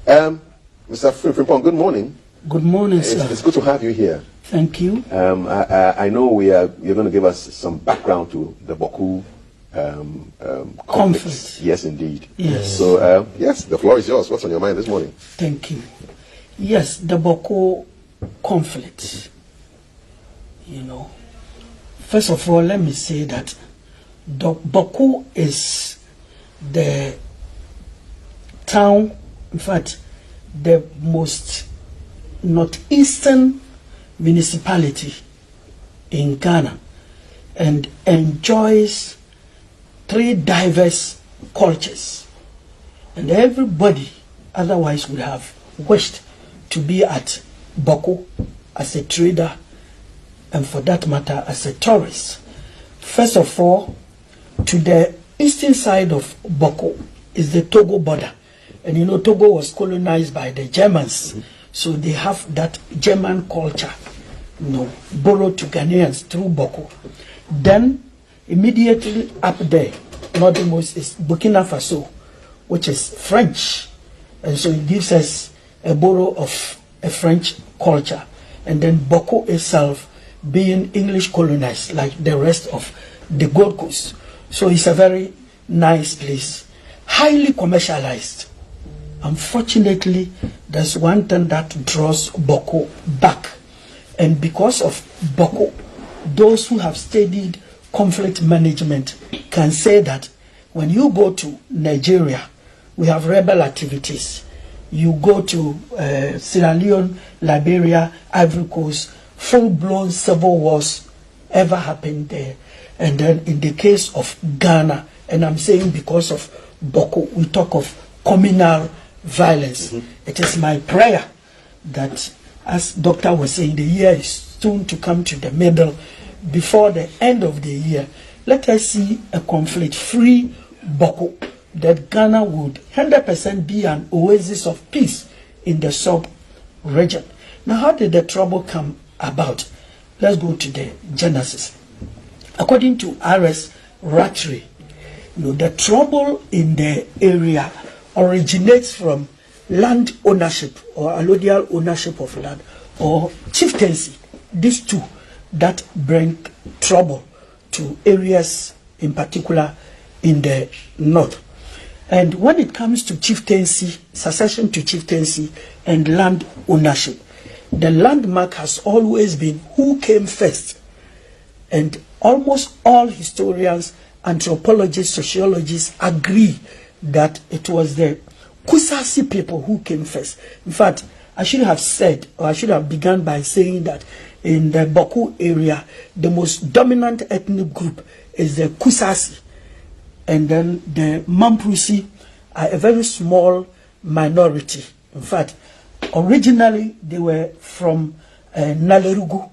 Mr. Frimpong, good morning. Good morning, sir. It's good to have you here. Thank you. I know you're going to give us some background to the Boku conflict. Yes, indeed. Yes. So, yes, the floor is yours. What's on your mind this morning? Thank you. Yes, the Boku conflict. You know, first of all, let me say that the Boku is the town, in fact, the most northeastern municipality in Ghana, and enjoys three diverse cultures. And everybody otherwise would have wished to be at Boku as a trader, and for that matter as a tourist. First of all, to the eastern side of Boku is the Togo border. And you know, Togo was colonized by the Germans. So they have that German culture, you know, borrowed to Ghanaians through Boku. Then, immediately up there, northernmost is Burkina Faso, which is French. And so it gives us a borrow of a French culture. And then Boku itself being English colonized like the rest of the Gold Coast. So it's a very nice place, highly commercialized. Unfortunately, there's one thing that draws Boku back. And because of Boku, those who have studied conflict management can say that when you go to Nigeria, we have rebel activities. You go to Sierra Leone, Liberia, Ivory Coast, full-blown civil wars ever happened there. And then in the case of Ghana, and I'm saying because of Boku, we talk of communal violence. It is my prayer that, as Doctor was saying, the year is soon to come to the middle. Before the end of the year, let us see a conflict-free Boku, that Ghana would 100% be an oasis of peace in the sub-region. Now, how did the trouble come about? Let's go to the genesis. According to R.S. Rattray, you know, the trouble in the area originates from land ownership or allodial ownership of land or chieftaincy. These two that bring trouble to areas in particular in the north. And when it comes to chieftaincy, succession to chieftaincy and land ownership, the landmark has always been who came first. And almost all historians, anthropologists, sociologists agree that it was the Kusaug people who came first. In fact, I should have said, or I should have begun by saying that in the Boku area, the most dominant ethnic group is the Kusaug. And then the Mamprusi are a very small minority. In fact, originally they were from Nalerugu,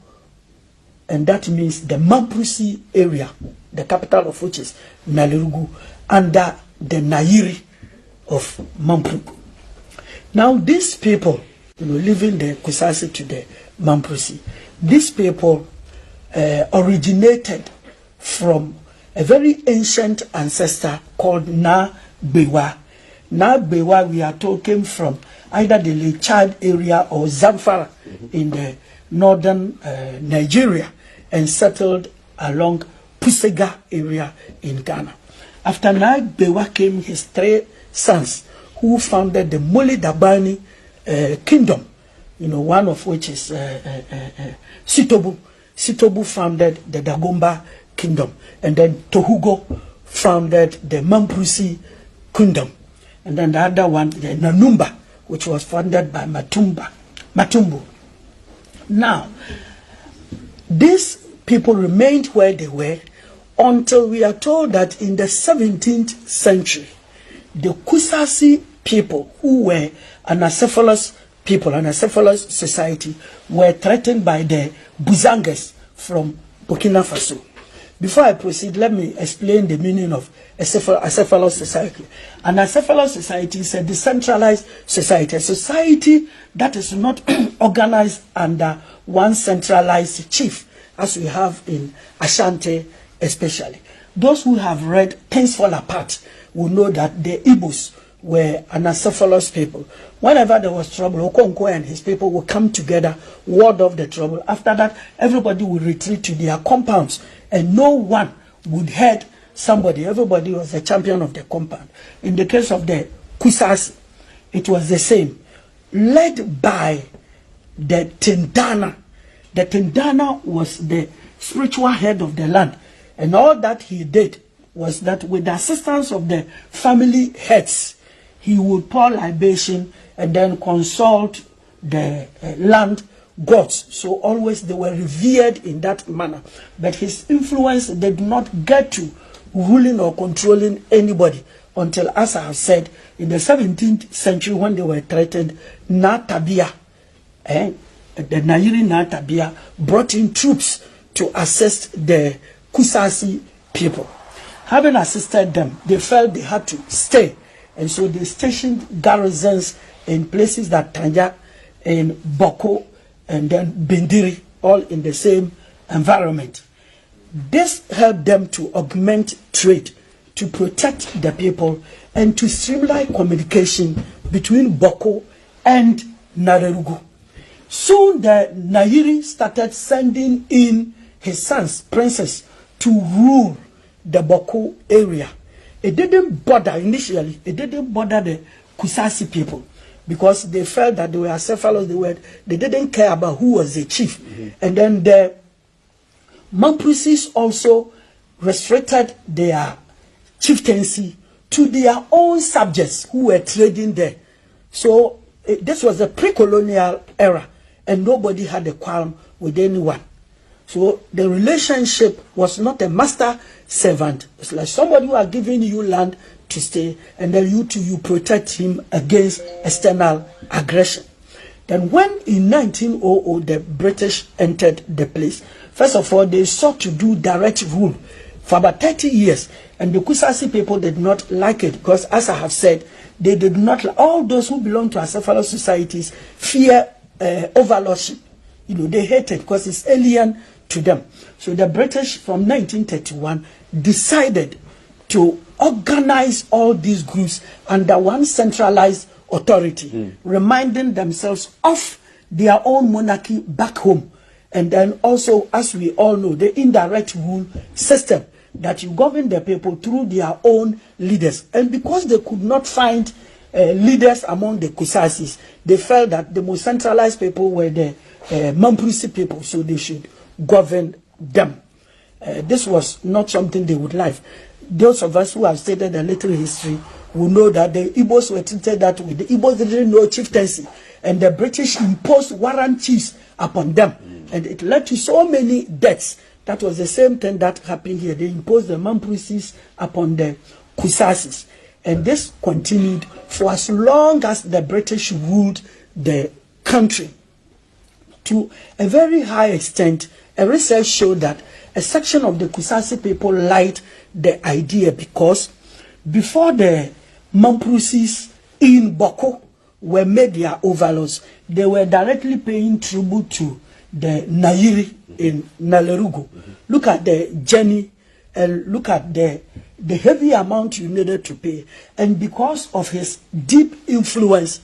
and that means the Mamprusi area, the capital of which is Nalerugu, under the Nairi of Mamprugu. Now these people, you know, living the Kusaug to the Mamprusi, these people originated from a very ancient ancestor called Na Bewa. Na Bewa, we are told, came from either the Lake Chad area or Zamfara in the northern Nigeria and settled along Pusega area in Ghana. After Na Bewa came his three sons who founded the Mole Dabani kingdom, you know, one of which is Sitobu. Sitobu founded the Dagomba kingdom, and then Tohugo founded the Mamprusi kingdom, and then the other one, the Nanumba, which was founded by Matumbu. Now, these people remained where they were until we are told that in the 17th century, the Kusaug people, who were anacephalous people, anacephalous society, were threatened by the Buzangas from Burkina Faso. Before I proceed, let me explain the meaning of acephalous society. An acephalous society is a decentralized society, a society that is not organized under one centralized chief, as we have in Ashanti especially. Those who have read Things Fall Apart will know that the Igbos were Anacephalous people. Whenever there was trouble, Okonkwo and his people would come together, ward off the trouble. After that, everybody would retreat to their compounds, and no one would hurt somebody. Everybody was a champion of the compound. In the case of the Kusasi, it was the same. Led by the Tindana. The Tindana was the spiritual head of the land. And all that he did was that with the assistance of the family heads, he would pour libation and then consult the land gods. So always they were revered in that manner. But his influence did not get to ruling or controlling anybody until, as I have said, in the 17th century when they were threatened, Natabia, the Nairi Natabia brought in troops to assist the Kusasi people. Having assisted them, they felt they had to stay. And so they stationed garrisons in places that Tanja, in Boko, and then Bindiri, all in the same environment. This helped them to augment trade, to protect the people, and to streamline communication between Boko and Narerugu. Soon the Nairi started sending in his sons, princes, to rule the Boko area. It didn't bother initially, it didn't bother the Kusasi people because they felt that they were Acephalous, they didn't care about who was the chief. And then the Mampusis also restricted their chieftaincy to their own subjects who were trading there. So this was a pre-colonial era and nobody had a quarrel with anyone. So the relationship was not a master-servant. It's like somebody who are giving you land to stay, and then you protect him against external aggression. Then when in 1900 the British entered the place, first of all, they sought to do direct rule for about 30 years. And the Kusasi people did not like it because, as I have said, they did not like, all those who belong to Acephalous societies fear overlordship. They hate it because it's alien to them. So the British from 1931 decided to organize all these groups under one centralized authority, reminding themselves of their own monarchy back home. And then also, as we all know, the indirect rule system that you govern the people through their own leaders. And because they could not find leaders among the Kusasis, they felt that the most centralized people were the Mampusi people, so they should govern them. This was not something they would like. Those of us who have studied a little history will know that the Igbos were treated that way. The Igbos didn't know chieftaincy, and the British imposed warrant chiefs upon them, and it led to so many deaths. That was the same thing that happened here. They imposed the Mampusis upon the Kusasis, and this continued for as long as the British ruled the country. To a very high extent, a research showed that a section of the Kusasi people liked the idea because before the Mampusis in Boko were made their overlords, they were directly paying tribute to the Nairi in Nalerugu. Look at the journey and look at the heavy amount you needed to pay. And because of his deep influence,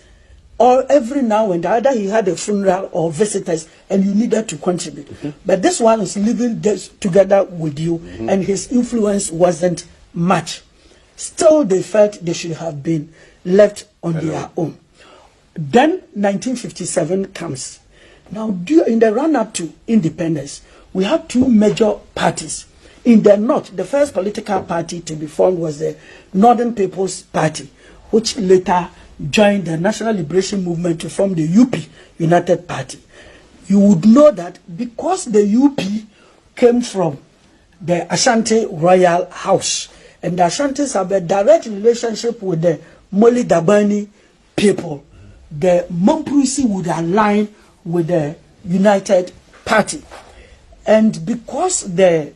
or every now and then, either he had a funeral or visitors and you needed to contribute. But this one is living together with you and his influence wasn't much. Still, they felt they should have been left on their own. Then 1957 comes. Now, in the run-up to independence, we have two major parties. In the north, the first political party to be formed was the Northern People's Party, which later joined the National Liberation Movement to form the UP, United Party. You would know that because the UP came from the Ashanti royal house, and the Ashantis have a direct relationship with the Moli Dabani people, the Mampusi would align with the United Party. And because the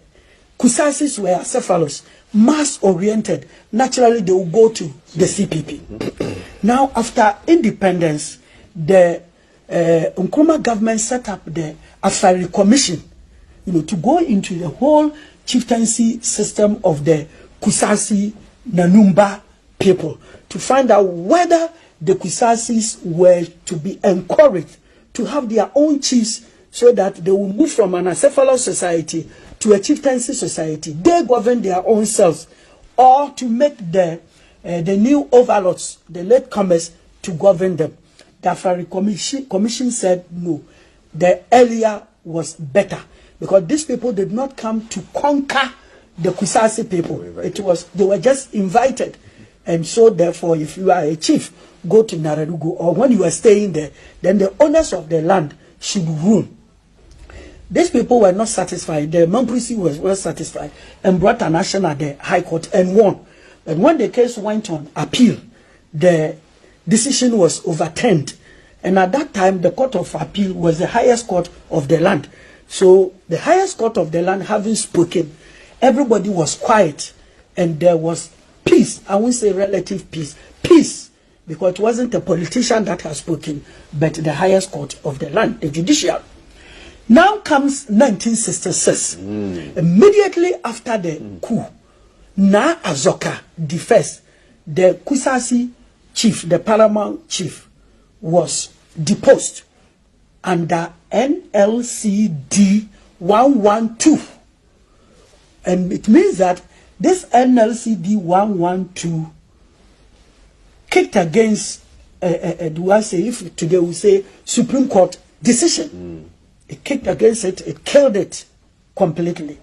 Kusasis were Acephalous, mass-oriented, naturally they will go to the CPP. Now, after independence, the Nkrumah government set up the Afari Commission, to go into the whole chieftaincy system of the Kusasi Nanumba people to find out whether the Kusaugs were to be encouraged to have their own chiefs so that they will move from an acephalous society to a chieftaincy society. They govern their own selves, or to make the new overlords, the latecomers, to govern them. The Afari Commission said no, the earlier was better, because these people did not come to conquer the Kusaug people. They were just invited. And so therefore, if you are a chief, go to Nararugu, or when you are staying there, then the owners of the land should rule. These people were not satisfied. The Mamprisi was well satisfied and brought an action at the High Court and won. And when the case went on appeal, the decision was overturned. And at that time, the Court of Appeal was the highest court of the land. So the highest court of the land having spoken, everybody was quiet, and there was peace. I won't say relative peace. Peace, because it wasn't a politician that has spoken, but the highest court of the land, the judicial. Now comes 1966. Immediately after the coup, Na Azoka, the first, the Kusaug chief, the paramount chief, was deposed under NLCD 112. And it means that this NLCD 112 kicked against, do I say, if today we say Supreme Court decision. It kicked against it, it killed it completely.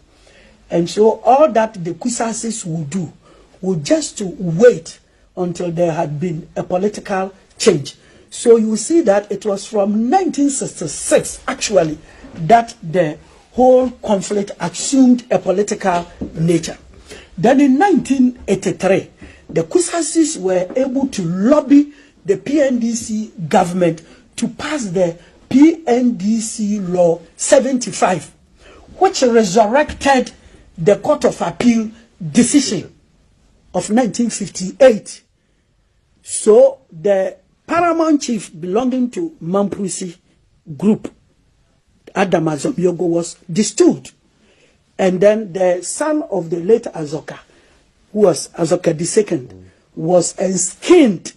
And so all that the Kusaugs would do would just to wait until there had been a political change. So you see that it was from 1966 actually that the whole conflict assumed a political nature. Then in 1983, the Kusaugs were able to lobby the PNDC government to pass the PNDC Law 75, which resurrected the Court of Appeal decision of 1958. So the paramount chief belonging to Mamprisi group, Adam Azobiogo, was distilled. And then the son of the late Azoka, who was Azoka II, was enskined.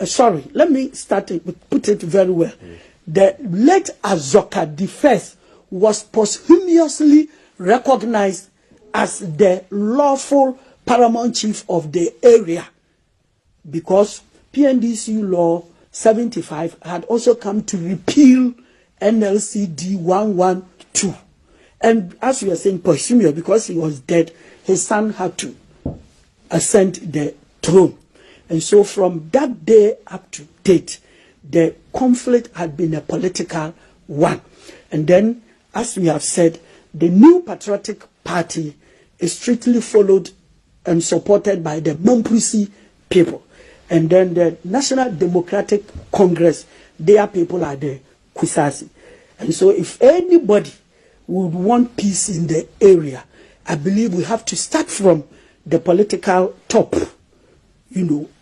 Sorry, let me start it, put it very well. The late Azoka I was posthumously recognized as the lawful paramount chief of the area, because PNDC Law 75 had also come to repeal NLCD 112. And as we are saying, posthumously, because he was dead, his son had to ascend the throne. And so from that day up to date, the conflict had been a political one. And then, as we have said, the New Patriotic Party is strictly followed and supported by the Mamprisi people. And then the National Democratic Congress, their people are the Kusaug. And so if anybody would want peace in the area, I believe we have to start from the political top.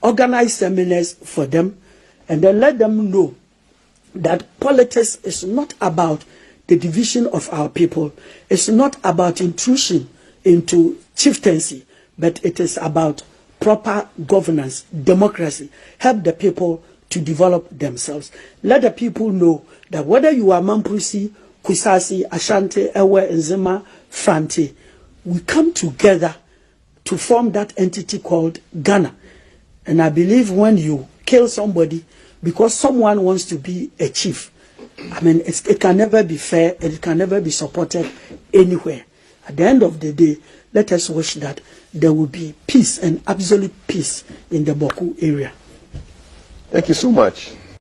Organize seminars for them, and then let them know that politics is not about the division of our people. It's not about intrusion into chieftaincy, but it is about proper governance, democracy. Help the people to develop themselves. Let the people know that whether you are Mamprisi, Kusaug, Ashanti, Ewe, Nzema, Fanti, we come together to form that entity called Ghana. And I believe when you kill somebody because someone wants to be a chief, I mean, it can never be fair, and it can never be supported anywhere. At the end of the day, let us wish that there will be peace and absolute peace in the Boku area. Thank you so much.